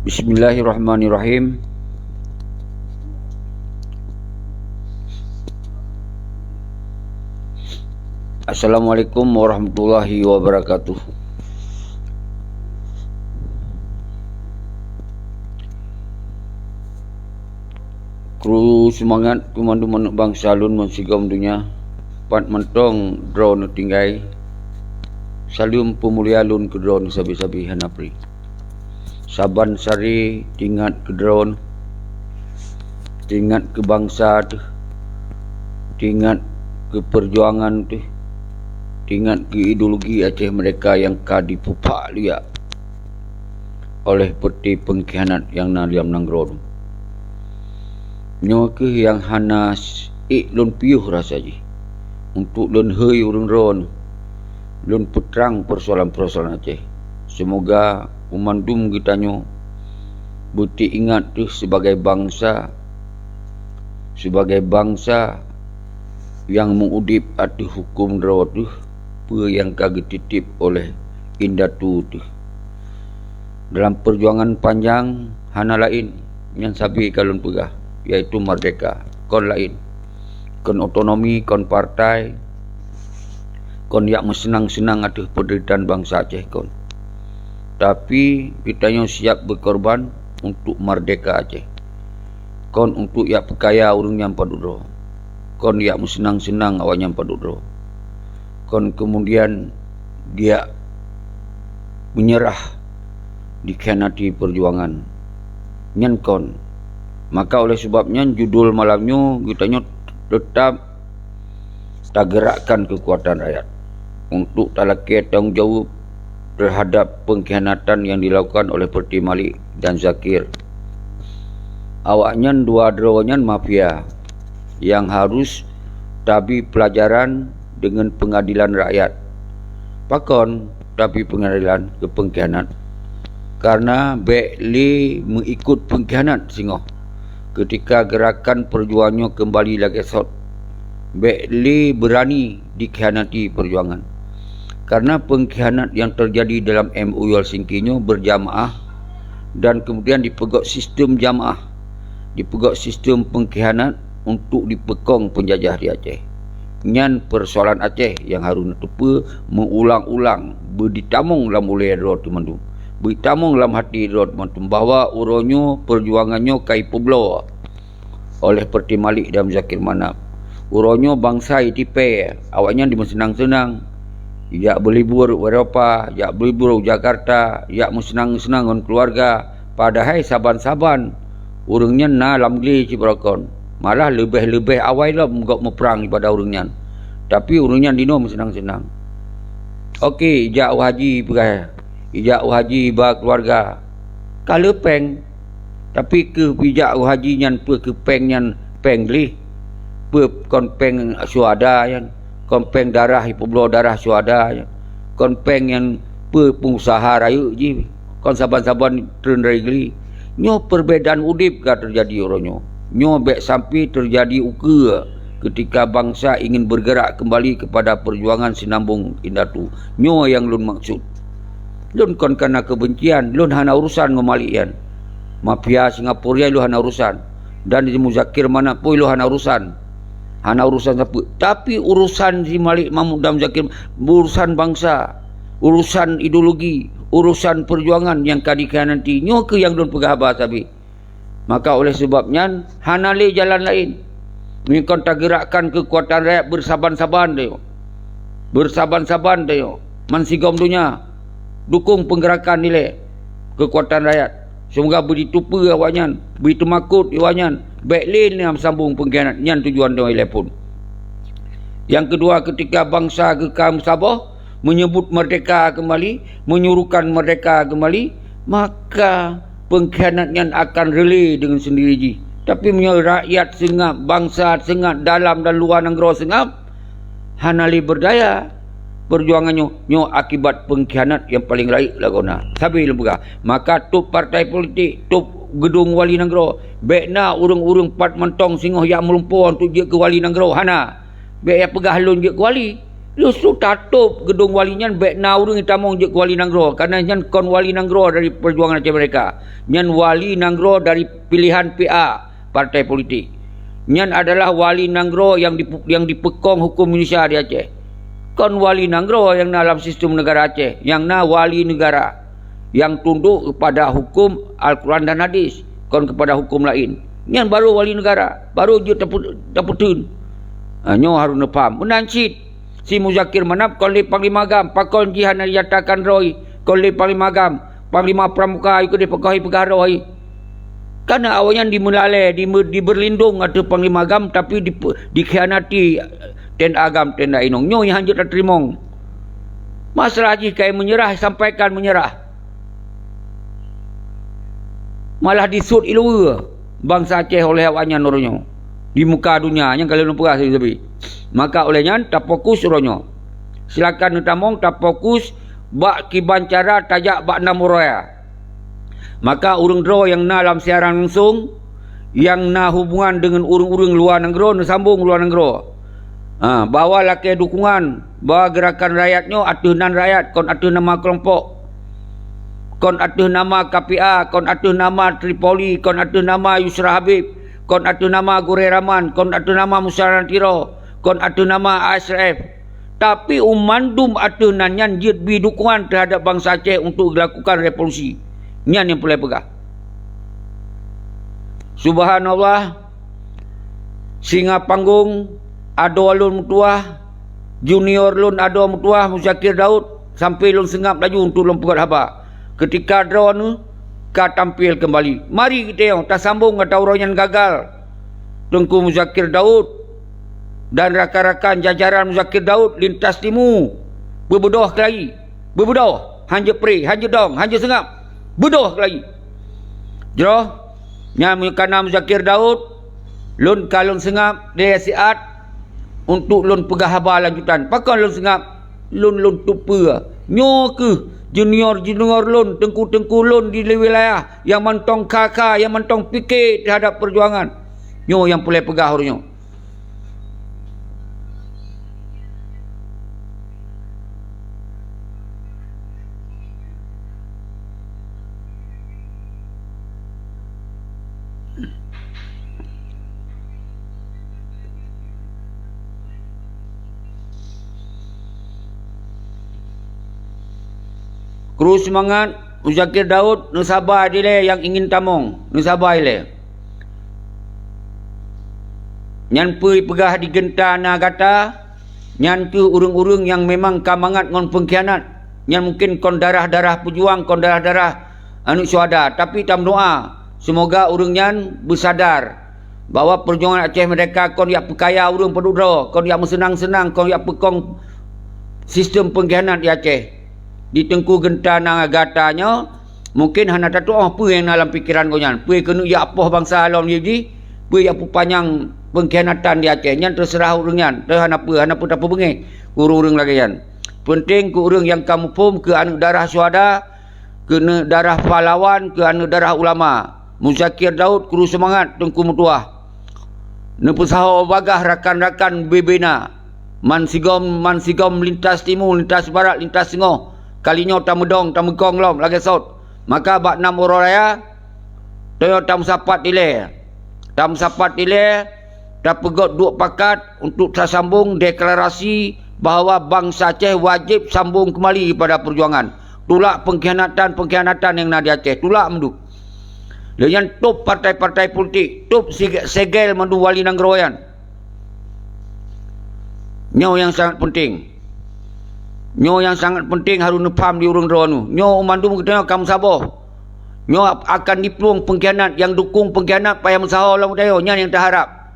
Bismillahirrahmanirrahim. Assalamualaikum warahmatullahi wabarakatuh. Kru semangat kumandu manuk bangsa lun mensigom dunia pat mentong drone tinggai salim pemulia lun ke drone sabi-sabi hanapri saban sari tingat ke drone tingat ke bangsa tu tingat ke perjuangan tu tingat ke ideologi Aceh mereka yang dipupak liak oleh peti pengkhianat yang naliam nanggron nyo ke yang hanas lun piuh rasa ji untuk lun hei urang ron lun peterang persoalan-persoalan Aceh. Semoga umandum kita nyo buti ingat tu sebagai bangsa yang mengudip atu hukum draw tu apa yang kagak titip oleh Indatu tu dalam perjuangan panjang hana lain yang sabi kalun pegah iaitu merdeka kon lain kon otonomi kon partai kon yak senang-senang atuh penderitaan bangsa Aceh kon tapi kita yang siap berkorban untuk merdeka Aceh kon untuk yak perkaya urang yang padudro kon yak senang-senang awak yang padudro kon kemudian dia menyerah dikhianati perjuangan nyen kon. Maka oleh sebabnya judul malamnya kita tetap tak gerakkan kekuatan rakyat untuk talaki tanggungjawab terhadap pengkhianatan yang dilakukan oleh Peti Malik dan Zakir. Awaknya dua drawanya mafia yang harus tabi pelajaran dengan pengadilan rakyat. Pakon tapi pengadilan ke pengkhianat karena Bekli mengikut pengkhianat singoh. Ketika gerakan perjuangannya kembali lagi sot, Bekli berani dikhianati perjuangan. Karena pengkhianat yang terjadi dalam MOU Helsinki-nya berjamaah dan kemudian dipegok sistem jamaah, dipegok sistem pengkhianat untuk dipekong penjajah di Aceh. Nyan persoalan Aceh yang harus tepa mengulang-ulang berditamung dalam mulai roh teman-teman. Bertamung dalam hati rod mantum bahawa uronyo perjuangannya kai publo oleh Peti Malik dan Zakir Manap. Uronyo bangsa itipe awaknya dimensenang-senang yak berlibur ke Eropah, yak berlibur ke Jakarta, yak mensenang-senang dengan keluarga, padahal saban-saban urangnya na lam gli cibarakon malah lebih-lebih awal lah menggok meperang pada urangnya, tapi urangnya dino mensenang-senang. Okey, jak haji pergi ijak haji ba keluarga kalau peng tapi ke pijak haji nyan pe ke peng nyan peng li pe kon peng suada yan kon peng darah publo darah suada yan kon peng yang pe pengusaha raya ji kon saban-saban tren regli nyo perbedaan udip ka terjadi oronyo nyo bek sampai terjadi uka ketika bangsa ingin bergerak kembali kepada perjuangan sinambung Indatu nyo yang lun maksud. Lun kon kena kebencian, lun hana urusan ngemalian. Mafia Singapura lu hana urusan. Dan di Muzakir mana pun lu hana urusan. Hana urusan siapa. Tapi urusan si Malik Mahmud dan Muzakir, urusan bangsa, urusan ideologi, urusan perjuangan yang kadikhianati nyo ke yang lun pegah sabi. Maka oleh sebabnya hana le jalan lain. Mengikon tak gerakkan kekuatan rakyat bersaban-saban dia. Bersaban-saban dia. Mansigom dunia. Dukung penggerakan nilai kekuatan rakyat. Semoga beri tupa awaknya, beri temakut awaknya. Bekli ni sambung pengkhianat nyan tujuan dia telepon. Yang kedua, ketika bangsa kekal Sabah menyebut merdeka kembali, menyuruhkan merdeka kembali, maka pengkhianatnya akan relay dengan sendiri ji. Tapi rakyat sengap, bangsa sengap, dalam dan luar negara sengap, hanali berdaya. Perjuangannya nyo akibat pengkhianat yang paling laik lagona sabi lembaga maka tup partai politik tup gedung wali negara bekna urung-urung pat mentong singoh yang melumpur untuk dia ke wali negara hana bek ya pegah lun dia ke wali Justru tatup gedung wali nyan baik na urang itamong je wali Nanggro karena nyan kon wali Nanggro dari perjuangan Aceh Merdeka. Nyan wali Nanggro dari pilihan PA partai politik. Nyan adalah wali Nanggro yang dipekong hukum Indonesia di Aceh. Kon wali Nanggro yang dalam sistem negara Aceh, yang na wali negara yang tunduk kepada hukum Al-Quran dan Hadis, kon kepada hukum lain. Nyan baru wali negara, baru je dapatun. Nyo harus faham. Menancit si Muzakir Manap kon le Panglima Agam, pakon jihan nyatakan roy, kon le Panglima Agam, Panglima Pramuka ikut dipekahi pegah roy. Karena awalnya dimelale, diberlindung atau Panglima Agam tapi dikhianati tenda agam, tenda inong. Nyo yang hanjut terimong. Masalah jika menyerah, sampaikan menyerah. Malah disut ilua bangsa Aceh oleh awaknya noronyo. Di muka dunia yang kalian lupa tapi. Maka olehnya tak fokus ronyo. Silakan utamong tak fokus bak kiban cara tajak bak namuraya. Maka urang dro yang na dalam siaran langsung, yang na hubungan dengan urang-urang luar Nanggro, na sambung luar Nanggro. Bawa laki dukungan, bawa gerakan rakyatnya, atunan rakyat, kon atuh nama kelompok, kon atuh nama KPA, kon atuh nama Tripoli, kon atuh nama Yusra Habib, kon atuh nama Gure Rahman, kon atuh nama Musyawarah Tiro, kon atuh nama ASRF. Tapi umandum atuh nanyan jid dukungan terhadap bangsa Aceh untuk dilakukan revolusi. Nyan yang boleh pegah. Subhanallah, singa panggung ado alun mutuah, junior lun ado mutuah Muzakir Daud sampai lun sengap laju untuk lun pegat haba. Ketika draw nu ka tampil kembali. Mari kita yang tak sambung atau orang yang gagal. Tengku Muzakir Daud dan rakan-rakan jajaran Muzakir Daud lintas timu berbedoh lagi. Berbedoh, hanja pre, hanja dong, hanja sengap. Bedoh lagi. Jero nya kana Muzakir Daud lun kalun sengap dia siat untuk lun pegah haba lanjutan. Pakon lun sengap lun tupa. Nyo ke junior lun, tengku lun di wilayah yang mentong kakak, yang mentong fikir terhadap perjuangan. Nyo yang boleh pegah orangnya. Kru semangat Muzakir Daud Nusabah dile yang ingin tamong Nusabah ile. Nyan pui pegah di gentana kata nyan tu urung-urung yang memang kamangat ngon pengkhianat. Nyan mungkin kon darah-darah pejuang, kon darah-darah anu syuhada, tapi tam doa semoga urung nyan bersadar bahawa perjuangan Aceh Merdeka kon yak pekaya urung pedudra, kon yak senang-senang, kon yak pekong sistem pengkhianat di Aceh. Di tengku gentana gatanya mungkin hana tatu apa yang dalam fikiran kau nyan. Pui kena ya apa bangsa alam ni, pui ya panjang pengkhianatan di Aceh nyan terserah urang nyan. Teh hana apa bengi urang lagi nyan. Penting ke urang yang kamu pum ke anu darah syuhada, ke darah pahlawan, ke anu darah ulama. Muzakir Daud kru semangat tengku mutuah. Nepesaho bagah rakan-rakan bebena. Mansigom lintas timur, lintas barat, lintas tengah. Kalinya tamedong, tamegong lom, lagi saut. Maka bak 6 orang raya, toyo tam sapat dile. Tam sapat dile, dah pegot dua pakat untuk tersambung deklarasi bahawa bangsa Aceh wajib sambung kembali pada perjuangan. Tulak pengkhianatan yang nak di Aceh. Tulak mendu. Dengan top partai-partai politik, top segel mendu wali Nanggro-yan. Nyo yang sangat penting. Nyo yang sangat penting harus nepam di urung dronu. Nyo umandum kita kamu sabar. Nyo akan dipeluang pengkhianat yang dukung pengkhianat payah mensaho lah mudayo. Nyan yang terharap.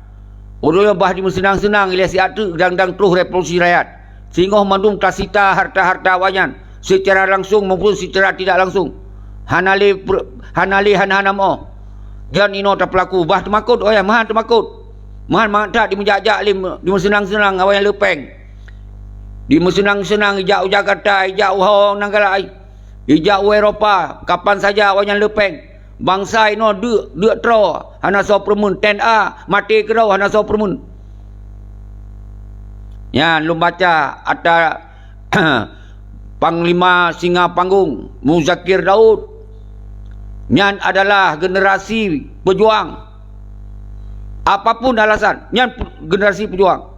Orang yang bah di senang-senang ilah siatu dang terus revolusi rakyat. Sehingga umandum tasita harta-harta wayan secara langsung maupun secara tidak langsung. Hanali mo. Jangan ino tak pelaku. Bah temakut. Oh ya, mahan temakut. Mahan tak dimejak-jak di senang-senang awan yang lepeng. Di senang-senang ijak Jakarta, ijak Hong Nanggala, ijak Eropah, kapan saja awak yang lepeng. Bangsa ini duk tro, hana so permun, 10A, mati kerau, hana so permun. Ya, lu baca ada Panglima Singa Panggung Muzakir Daud. Nyan adalah generasi pejuang. Apapun alasan, nyan generasi pejuang.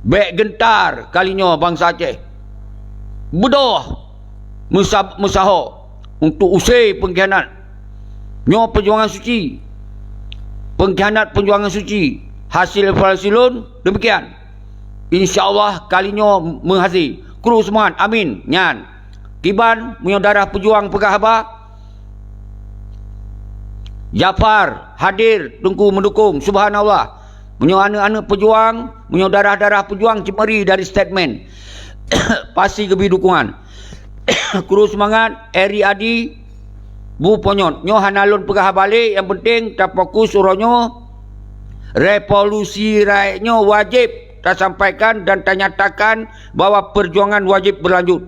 Baik gentar kalinya bangsa Aceh. Bedoh musaho untuk usai pengkhianat. Nyo perjuangan suci. Pengkhianat perjuangan suci. Hasil evaluasi lun demikian. InsyaAllah kalinya menghasil. Kru semangat. Amin. Nyan. Kiban punya darah pejuang Pegah Haba. Jafar hadir tunggu mendukung. Subhanallah. Punya anak-anak pejuang, punya darah-darah pejuang cemeri dari statement. Pasti kebi dukungan. Kru semangat. Eri Adi. Bu Ponyot. Nyo hanalun Pegah balik. Yang penting tak fokus suruhnya. Revolusi rakyatnya wajib tersampaikan dan ternyatakan bahawa perjuangan wajib berlanjut.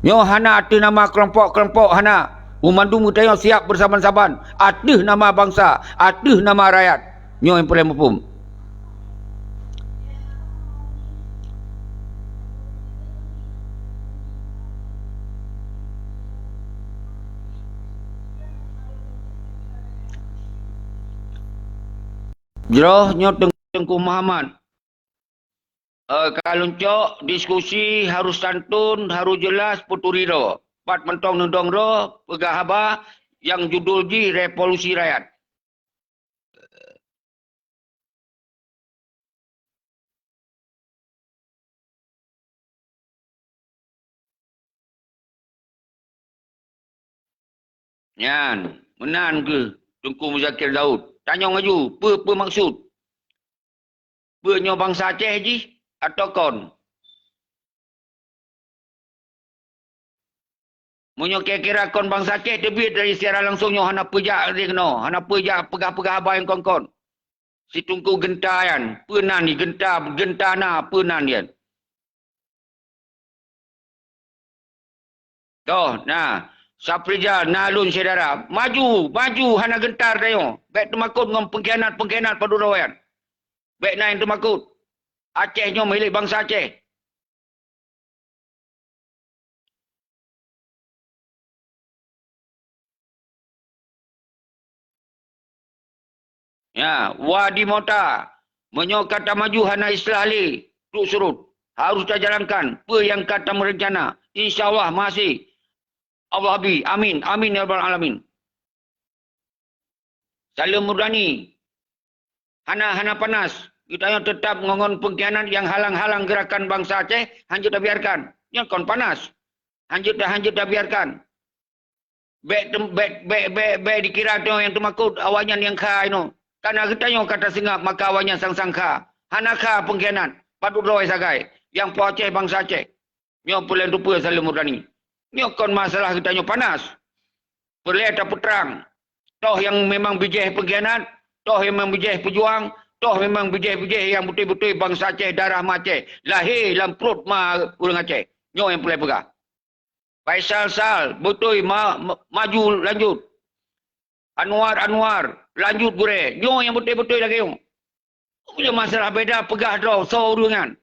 Nyo hana ada nama kelompok-kelompok hana. Umandu mutanya siap bersaban-saban. Ada nama bangsa, ada nama rakyat. Nyo yang paling mafhum. Jeroh nyo Tengku Muhammad. Kalau cok diskusi harus santun, harus jelas, puturi ro. Pat mentong nundong ro, Pegah Haba yang judul di Revolusi Rakyat. Nyan, menan ke Tengku Muzakir Daud? Tanya ngaju, apa maksud? Apa bangsa Aceh ji? Atau kon? Munyo kira-kira kon bangsa Aceh debit dari secara langsungnya hana pejak dia kena. Hana pejak Pegah-Pegah Haba yang kon-kon. Si Tungku gentayan. Penan ni gentana penan dia. Toh, nah. Saprijal, nalun saudara. Maju hana gentar tayo. Baik temakut dengan pengkhianat pada rakyat. Baik naik temakut. Acehnya milik bangsa Aceh. Ya, wadi mota. Menyo kata maju hana istilah li. Tuk surut. Harus kita jalankan. Apa yang kata merencana. InsyaAllah masih. Allah Abi. Amin. Amin ya Rabbal Alamin. Salim Murdani. Hana panas. Kita yang tetap ngongon pengkhianat yang halang-halang gerakan bangsa Aceh. Hanjut dah biarkan. Yang kon panas. Hanjut dah biarkan. Baik dikira tu yang temakut awalnya yang kha ino. Karena kita yang kata singap maka awalnya sang kha. Hana kha pengkhianat. Patut roy sagai. Yang po Aceh bangsa Aceh. Nyo pulen rupa Salim Murdani. Nyo kon masalah kita nyo panas. Perlihat tak perang. Toh yang memang bijih pengkhianat. Toh yang memang bijih pejuang. Toh memang bijih-bijih yang betul-betul bangsa Aceh, darah Aceh. Lahir dalam perut orang Aceh. Nyo yang boleh pegang. Faisal Sal, betul maju lanjut. Anwar, lanjut gure. Nyo yang betul-betul lagi. Punya masalah beda, pegah draw, so dengan.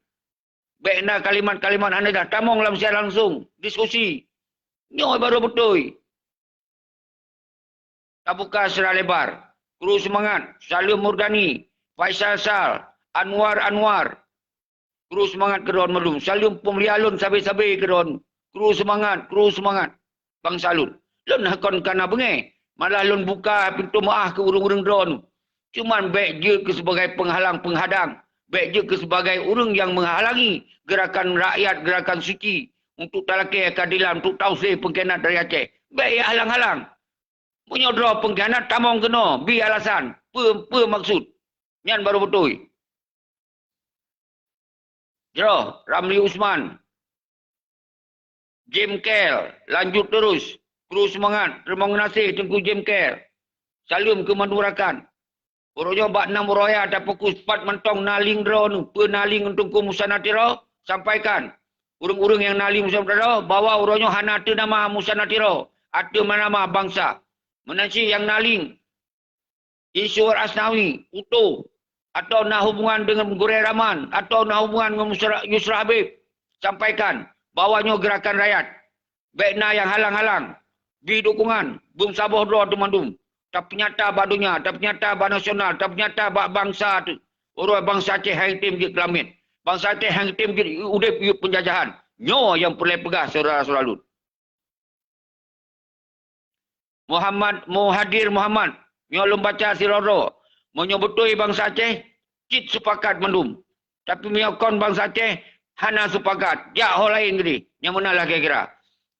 Baik nak kalimat-kalimat anda dah tamong dalam secara langsung. Diskusi. Nyo baru betul. Tak buka secara lebar. Kru semangat. Salim Murdani. Faisal Sal. Anwar. Kru semangat kedon melum. Salim Pemlialun sabi-sabi kedon. Kru semangat. Bang Salun. Lun hakon kana bengai. Malah lun buka pintu maaf ke urung-urung drone. Cuman baik je ke sebagai penghalang, penghadang. Baik je ke sebagai urung yang menghalangi gerakan rakyat, gerakan suci. Untuk talakai keadilan, untuk tausih pengkhianat dari Aceh. Baik halang-halang. Punya draw pengkhianat, tamong kena. Bi alasan. Apa maksud? Yang baru betul. Draw, Ramli Usman. Jim Kel, lanjut terus. Kru semangat, terima kasih Tengku Jim Kel. Salim ke Madurakan. Orangnya bak 6 roya ada fokus 4 mentong naling drone. Penaling untuk Musanatiro. Sampaikan. Urung-urung yang naling Musanatiro. Bawa orangnya hana ada nama Musanatiro. Ada nama bangsa. Menansi yang naling. Isyur Asnawi. Utuh. atau nak hubungan dengan Gureh Rahman, atau nak hubungan dengan Yusra Habib, sampaikan bawahnya gerakan rakyat. Baikna yang halang-halang, bi dukungan, bum saboh doa temandum. Tak nyata badunya, tak nyata ba nasional, tak nyata ba bangsa tu. Orang bangsa Aceh hang tim je kelamin. Bangsa Aceh hang tim je udip yuk penjajahan. Nyo yang perlu pegah saudara-saudara lut. Muhadir Muhammad, nyo lum baca siroro. Monyo betui bangsa Aceh, cit sepakat mendum. Tapi menyokon bangsa Aceh, hana sepakat. Ya, hal lain gini. Yang mana lah kira-kira.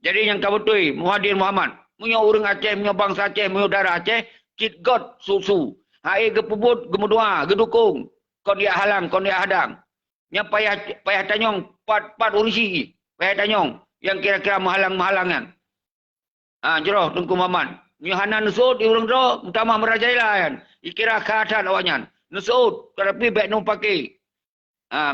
Jadi yang kau betui, Muhadir Muhammad. Menyo urang Aceh, menyo bangsa Aceh, menyo darah Aceh, cit god susu. Hai gepubut, gemudua, gedukung. Kon dia halang, kon dia hadang. Yang payah tanyong, pat urisi. Payah tanyong, yang kira-kira menghalang-menghalangan. Jeroh Tungku Muhammad. Ni hana nusut di urang ro, utama merajailah kan. Ikira keadaan awaknya. Nusut, tapi baik nu pakai.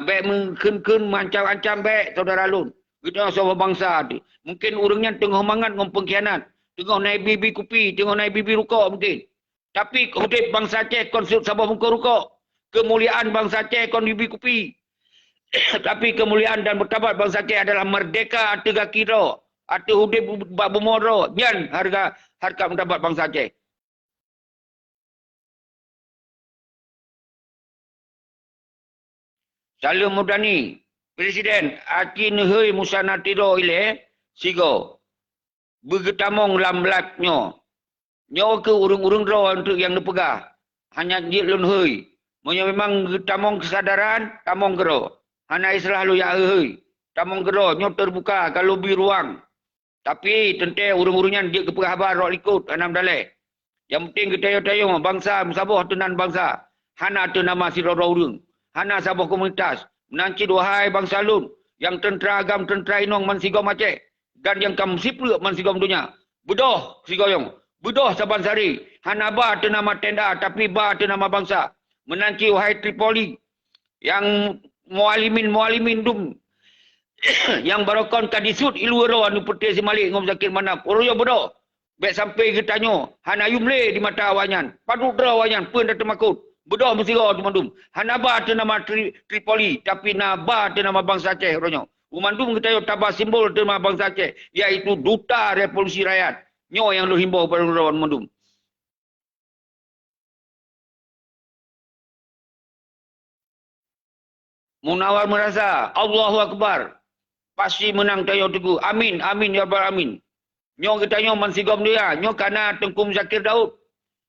Baik mengken-ken mancam-ancam baik saudara lun. Kita semua bangsa tu. Mungkin urangnya tengah mangat ngom pengkhianat. Tengah naik bibi kupi, tengah naik bibi rukuk mungkin. Tapi kudip bangsa Aceh kon sabah muka rukuk. Kemuliaan bangsa Aceh kon bibi kupi. Tapi kemuliaan dan bertabat bangsa Aceh adalah merdeka tegak kira. Atau hudib bumoro. Nyan harga mendapat bangsa Aceh. Salim Mudani, Presiden Aki Nehoi Musana Tiro ile Sigo. Begetamong lamlat nyo. Nyo ke urung-urung ro untuk yang dipegah. Hanya jit lun hui. Monya memang getamong kesadaran, tamong gero. Hana islah lu ya hui. Tamong gero, nyo terbuka kalau bi ruang. Tapi tentang urung-urungnya dia kepegah habar rok likut anam dalek. Yang penting kita bangsa musabah tenan bangsa. Hana tu nama siroro urung. Hana sabah komunitas. Menanci duhai bangsa lun. Yang tentera agam tentera inong man sigom Aceh. Dan yang kam siplu man sigom dunia. Bedoh sigoyong. Bedoh saban sari. Hana ba tu nama tenda tapi ba tu nama bangsa. Menanci wahai Tripoli. Yang mualimin dum. Yang barokon kadisut iluero anu putih si Malik ngom zakir manap. Oroyo bedoh. Baik sampai kita tanyo. Hana yumle di mata awanyan. Paduk dera awanyan. Pun dah termakut. Bedoh mesti kau Umandum. Hanaba tu nama Tripoli. Tapi Naba tu nama bangsa Aceh. Umandum kita yuk tabah simbol tu nama bangsa Aceh. Iaitu Duta Revolusi Rakyat. Nyo yang lu himbau pada Umandum. Munawar merasa. Allahu Akbar. Pasti menang tayo teguh. Amin. Amin. Ya Rabbal Amin. Nyo kita nyo mansigom dia. Nyo karena Tengku Zakir Daud.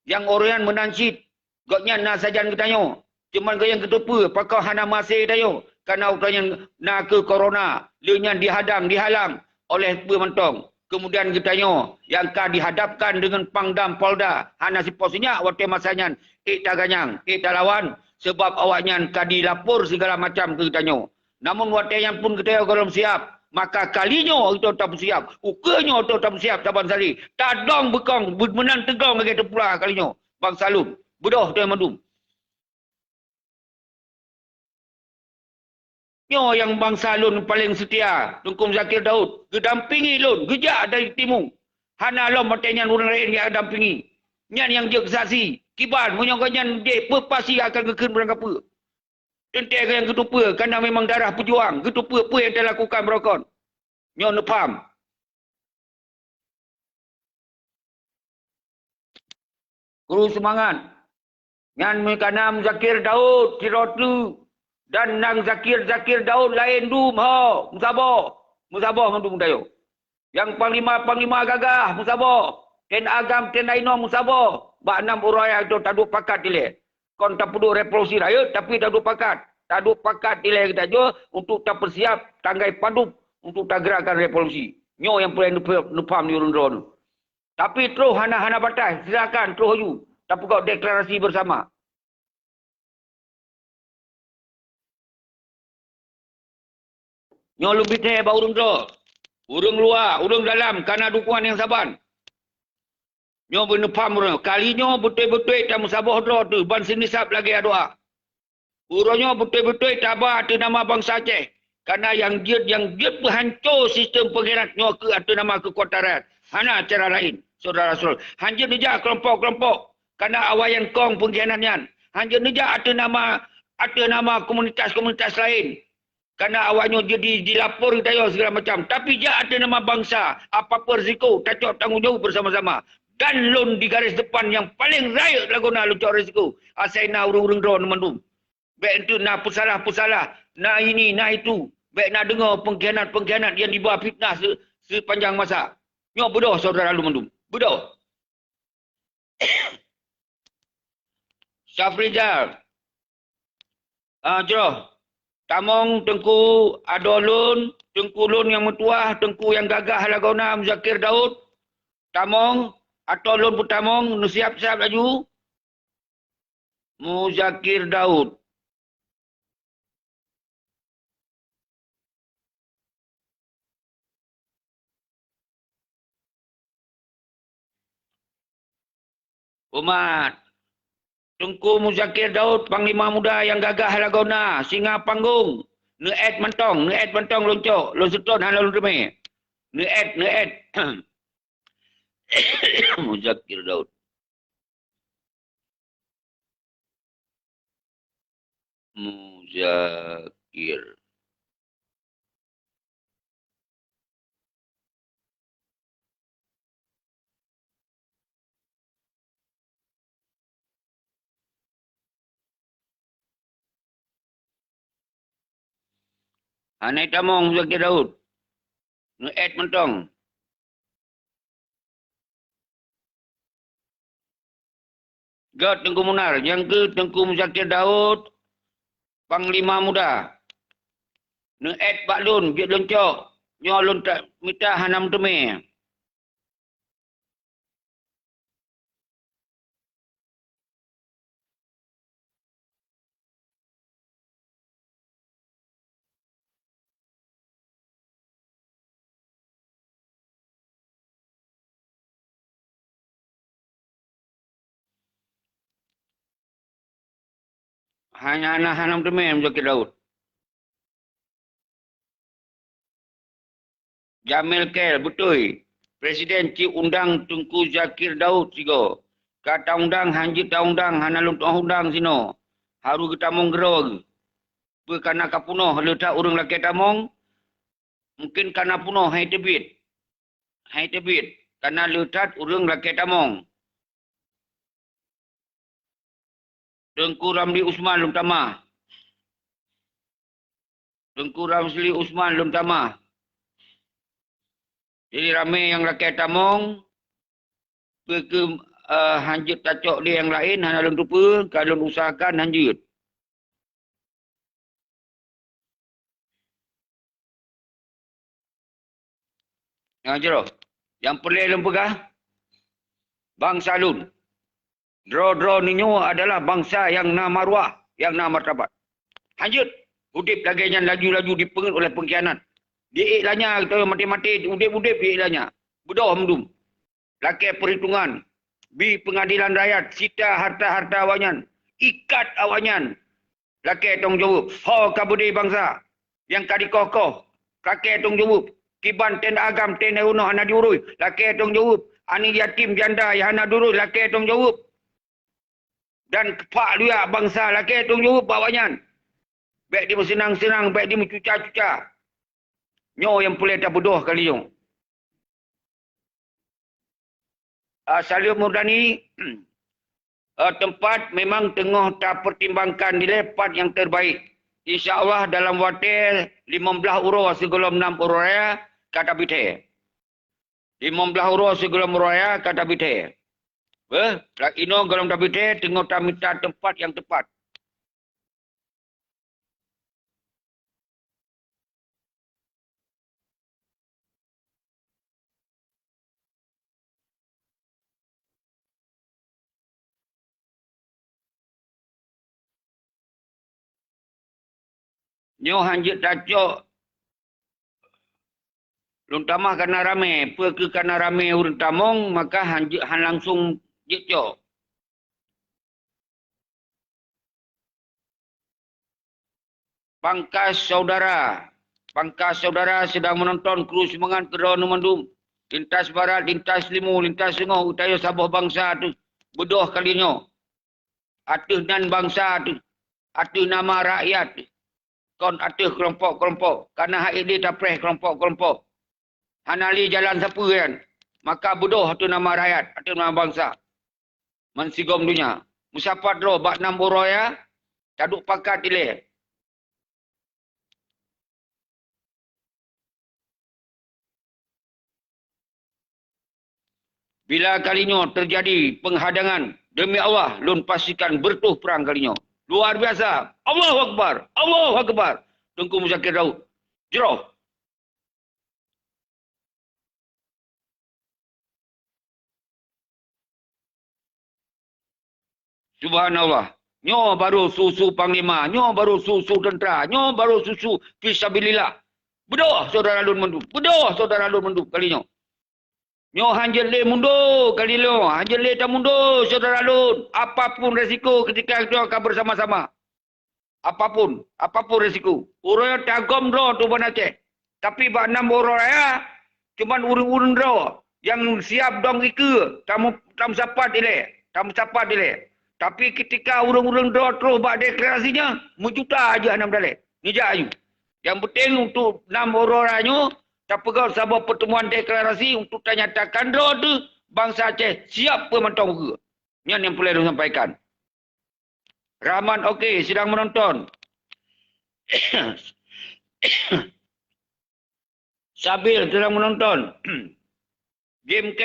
Yang orang menancit. Goknya nak sajan kita nyo. Cuman yang ketupa. Pakau hana masih tayo. Karena ukurnya nak ke corona. Lianya dihalang oleh pementong. Kemudian kita nyo. Yang kan dihadapkan dengan Pangdam Polda. Hana si posnya. Waktu masanya. Tak ganyang. Tak lawan. Sebab awaknya kan dilapor segala macam ke kita nyo. Namun waktu yang pun kita kalau siap. Maka kalinya kita tak siap. Ukanya kita tak siap. Taban sari. Tadong bekong. Menang tegong lagi terpulah kalinya. Bang Salum. Bedoh dia mandum. Nyo yang bangsa lun paling setia. Tengku Zakir Daud. Gedampingi lun. Gejak dari timur. Hana lom bertanya orang lain yang dampingi. Nyan yang je kesaksi. Kiban. Menyongkonyan dia pasti akan keken berangkap apa. Tentu yang ketupa. Kerana memang darah pejuang. Ketupa apa yang telah lakukan berokon. Nyo nepam. Guru semangat. Yang menganam Zakir Daud, Sirotlu. Dan nang Zakir Daud lain dum ho. Musabah mandum tayo. Yang panglima gagah musabah. Ten agam ten ainong musabah. Ba 6 orang itu tak duk pakat dile. Kon tak perlu revolusi rakyat tapi tak duk pakat. Tak duk pakat dile kita jo untuk tak bersiap tanggai padup untuk tak gerakan revolusi. Nyo yang paling nupam di urun-urun. Tapi terus hana batas, silakan terus you. Tak perlu deklarasi bersama. Nyo lebih teh ba urung tu. Urung luar, urung dalam karena dukungan yang saban. Nyo benepam urung. Kalinya betul-betul tak musabah doa tu. Ban sinisap lagi doa. Urungnya betul-betul tabah atas nama bangsa Aceh. Karena yang dia berhancur sistem pengkhianat nyo ke atas nama kekuatan rakyat. Hana cara lain. Saudara-saudara. Hancur dia kelompok-kelompok. Karena awayan kong pengkhianatnya. Hanya nejak ada nama komunitas-komunitas lain. Karena awaknya jadi dilapor daya segala macam. Tapi dia ada nama bangsa. Apa-apa risiko, tacok tanggungjawab bersama-sama. Dan lon di garis depan yang paling raya laguna lucok risiko. Asai na urung-urung drone mandum. Baik itu nak pusalah, nak ini, nak itu. Baik nak dengar pengkhianat-pengkhianat yang dibawa fitnah sepanjang masa. Nyok bodoh saudara lu mandum. Bodoh. Syafrizal. Jeroh. Tamong Tengku Adolun, Tengku Lun yang metuah, Tengku yang gagah Halagona Muzakir Daud. Tamong, atau Lun pun Tamong, siap-siap laju. Muzakir Daud. Umat. Tengku Muzakir Daud, Panglima Muda yang gagah Halagona, Singa Panggung. Neet mentong loncok, lonseton halal remeh. Neet. Muzakir Daud. Muzakir. Naik tamong Muzakir Daud. Neet mentong. God Tengku Munar. Yang ke Tengku Muzakir Daud. Panglima Muda. Neet Pak Lun. Biar loncok. Nyo Lun tak minta hanam temeh. Hanya anak hanam temeh Muzakir Daud. Jamil Kel, betul. Presiden Cik Undang Tengku Zakir Daud sigo. Kata undang, hanjit ta undang, hanalun tuah undang sino. Haru kita mong gerog. Karena kapunoh, letak urung laki tamong. Mungkin karena punoh, hai tebit. Karena letak urung laki tamong. Tengku Ramli Usman lum tamah. Tengku Ramli Usman lum tamah. Jadi ramai yang laki tamong. Ke hanjut tacok dia yang lain. Hanya lum lupa. Kalau usahakan hanjut. Yang jeroh. Yang pelih lum pegah. Bangsa lun. Draw ninyo adalah bangsa yang nama maruah, yang nama martabat. Lanjut. Udip lagi laju-laju dipengut oleh pengkhianat. Diiklanya, kita mati-mati, udip-udip diiklanya. Bodoh mendum. Laki perhitungan. Bi pengadilan rakyat, sita harta-harta awanyan. Ikat awanyan. Laki tanggungjawab. Ho kabudi bangsa. Yang kadi kokoh. Laki tanggungjawab. Kiban tenda agam, tenda unoh, anak diurui. Laki tanggungjawab. Ani yatim janda, yang anak diurui. Laki tanggungjawab. Dan kepak dia bangsa laki tanggungjawab bawayan. Baik dia bersenang-senang, baik dia mencuca-cuca. Nyo yang boleh tak bodoh kali nyo. Salim Murdani, tempat memang tengah tak pertimbangkan nilai part yang terbaik. InsyaAllah dalam waktu 15 euro sebelum 6 euro raya, kata bite. 15 euro sebelum raya, kata bite. Ino golong tabite tengok tak minta tempat yang tepat. Nyo hanjit tacok. Luntamah karena rame. Perke karena rame urun tamong, maka hanjit han langsung jecok. Pangkas saudara sedang menonton kru semangat drone mandum. Lintas barat, lintas limu, lintas sengah, utaya Sabah bangsa tu. Bodoh kalinya. Atas nan bangsa tu. Atas nama rakyat tu. Kon atas kelompok-kelompok. Karena hak ini tak preh kelompok-kelompok. Hanali jalan siapa kan? Maka bodoh atas nama rakyat. Atas nama bangsa. Mensigom dunia. Musafat roh. Bak 6 orang ya. Taduk pakat ilih. Bila kalinya terjadi penghadangan, demi Allah, lun pastikan bertuh perang kalinya. Luar biasa. Allahu Akbar. Allahu Akbar. Tengku Muzakir Daud. Jeroh. Subhanallah. Nyo baru susu panglima. Nyo baru susu tentera. Nyo baru susu fisabilillah. Bedoh saudara lun mendu. Bedoh saudara lun mendu kalinya. Nyo hanjel le mundur kali lo. Hanjel le tak mundur saudara lun. Apapun resiko ketika kita akan bersama-sama. Apapun resiko. Orang tagom draw tu pun Aceh. Tapi bak 6 orang ya. Cuman urung-urung draw. Yang siap dong ike. Tamu sapat ile. Tamu sapat ile. Tapi ketika urung-urung draw terus bak deklarasinya. Menjuta aja 6 dalek. Nijak ayu. Yang penting untuk 6 orang-orangnya. Tak pegang sebuah pertemuan deklarasi untuk nyatakan draw tu bangsa Aceh siap pemantau muka. Ini yang perlu disampaikan. Rahman okey, sedang menonton. Sabil sedang menonton. Jim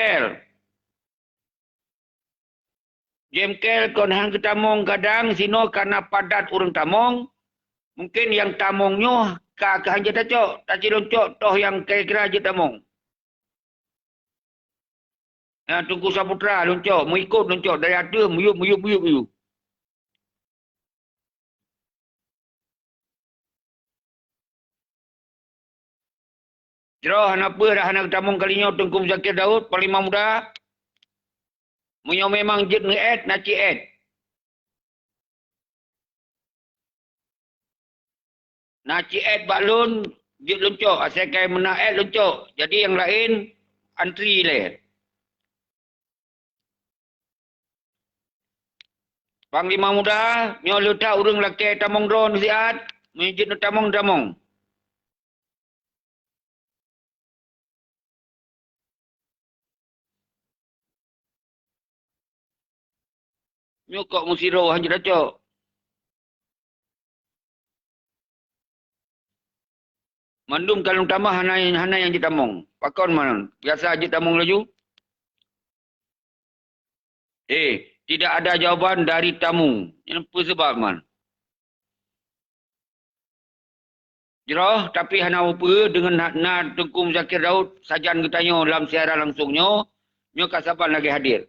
Kel kon hang ke Tamong kadang sino karena padat urang Tamong. Mungkin yang Tamongnya ke hanja tacok, tak ciloncok toh yang kira-kira je Tamong. Nah, tunggu Saputra loncok, mengikut loncok dari ada muyup. Jeroh apa dah anak Tamong kalinya Tengku Muzakir Daud, Panglima Muda. Munyo memang jet nge-add, naci add. Naci add baklun, jet loncok. Asalkan menak add loncok. Jadi yang lain, antri le. Panglima Muda, nyo letak urang laki Tamong drone siat. Menjit Tamong. Nyo kok musiro hanya dacok. Mandum kalung tambah hana yang Tamong. Pakon mana? Biasa Tamong laju. Tidak ada jawapan dari tamu. Ini apa sebab man? Jeroh, tapi hana apa dengan nak Tengku Muzakir Daud sajan ketanya dalam siaran langsungnya. Nyo kasapan lagi hadir.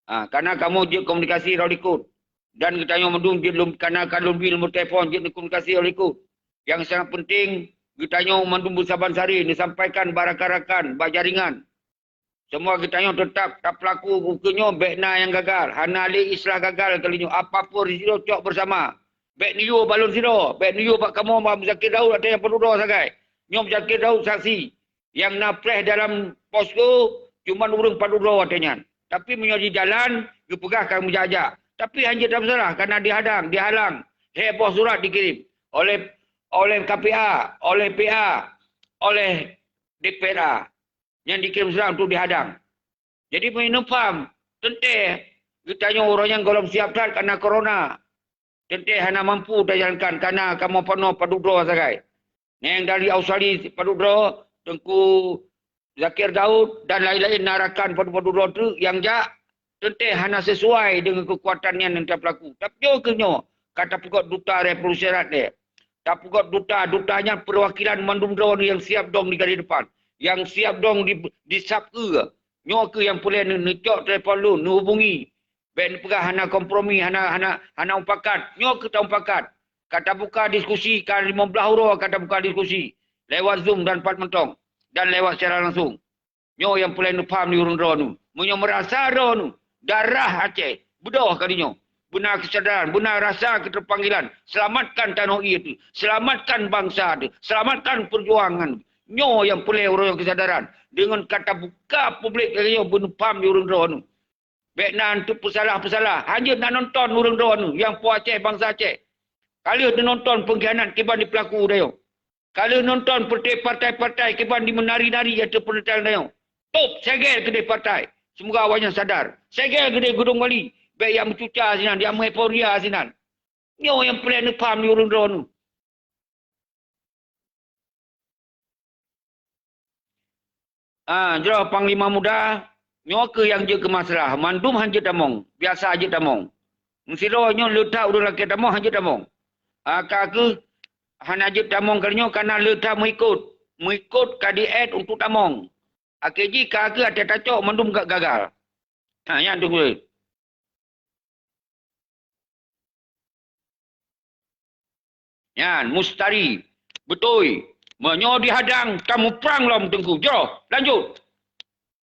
Karena kamu je komunikasi rolikut. Dan ketanya mendung je karena kalau bil telefon je komunikasi rolikut. Yang sangat penting kitanya mendung saban sari disampaikan barakan-rakan, jaringan. Semua kitanya tetap tak pelaku bukunya bekna yang gagal. Hana ali islah gagal kalinya. Apapun risiko cok bersama. Bek niyo balon siro. Bek niyo pak kamu Muzakir Daud ada yang perlu doa sagai. Nyom Muzakir Daud saksi. Yang napreh dalam posko cuma urung padu doa katanya. Tapi menjadi jalan, dipegahkan menjajak. Tapi hanya tak masalah kerana dihalang. Heboh surat dikirim oleh KPA, oleh PA, oleh DPRA. Yang dikirim surat untuk dihadang. Jadi mengenai faham, tentu kitanya orang yang belum siap dah kerana corona. Tentu hanya mampu dah jalankan kerana kamu penuh padudro sagai. Yang dari Australia padudro, Tengku Zakir Daud dan lain-lain narakan padudro tu yang jak tentu hanya sesuai dengan kekuatan yang telah berlaku. Tapi juga kata pukul duta Revolusi Syarat dia. Tak pukul dutanya perwakilan mandumdro yang siap dong di garis depan. Yang siap dong disap ke. Nyo ke yang boleh necok telefon lu, hubungi. Ben pegah hana kompromi, hana umpakat. Nyo ke tak umpakat. Kata buka diskusi, kan 15 huruf kata buka diskusi. Lewat Zoom dan Pat Mentong. Dan lewat secara langsung. Nyo yang boleh faham di urun nu. Munyo merasa nu. Darah Aceh. Bedoh kalinya. Benar kesadaran, benar rasa keterpanggilan. Selamatkan tanah itu. Selamatkan bangsa itu. Selamatkan perjuangan. Nyo yang boleh orang kesadaran. Dengan kata buka publik kalinya benar faham di urun nu. Vietnam tu pesalah-pesalah. Hanya nak nonton orang doa tu. Yang puas Aceh, bangsa Aceh. Kalau dia nonton pengkhianat kiban di pelaku dia. Kalau nonton partai-partai kiban di menari-nari atau penentang dia. Top, segel kedai partai. Semoga awaknya sadar. Segel kedai Gunung Wali. Baik yang mencuca sinan, yang mengheporia sinan. Ni orang yang plan ni faham ni orang doa tu. Jauh Panglima Muda. Nyoka yang je ke masalah. Mandum hanja tamong. Biasa aja tamong. Mesironya letak urang laki tamong hanja tamong. Kaki hanya je tamong kerana letak mengikut. Mengikut KDN untuk tamong. KJ kaki ada tacok mandum gak gagal. Yang tu gue. Yan, Mustari. Betul. Menyo dihadang tamu perang lom tengku. Jom, lanjut.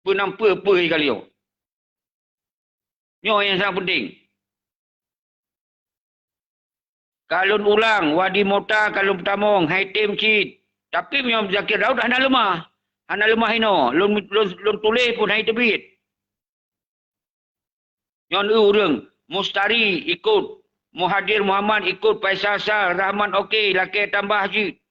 Penampa-apa kali yo. Nyo yang sangat penting. Kalun ulang, Wadi Mota, Kalun Tamong, Haitim Cid. Tapi memang Zakir Daud hana lemah. Hana lemah ino. Lun tulis pun hai tebit. Nyon urang, Mustari ikut. Muhadir Muhammad ikut. Faisal Sah, Rahman okey. Laki tambah Haji.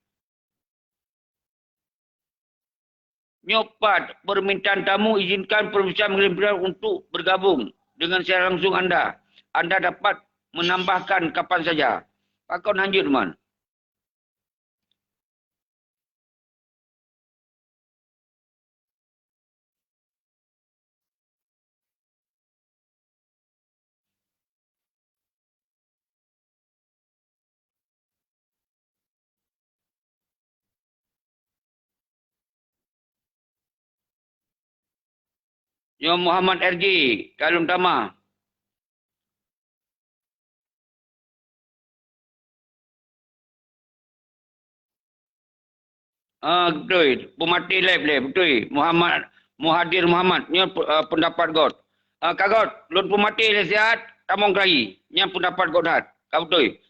Nyopat permintaan tamu izinkan perbicaraan mengirim untuk bergabung dengan saya langsung anda. Anda dapat menambahkan kapan saja. Pakon lanjut, man. Yo Muhammad RG, Kalum Tama. Betul. Pemati live le, betul. Muhadir Muhammad, ni pendapat God. Kak God, lun pemati le sihat, tamong kerai. Ni pendapat God hat. Kau betul.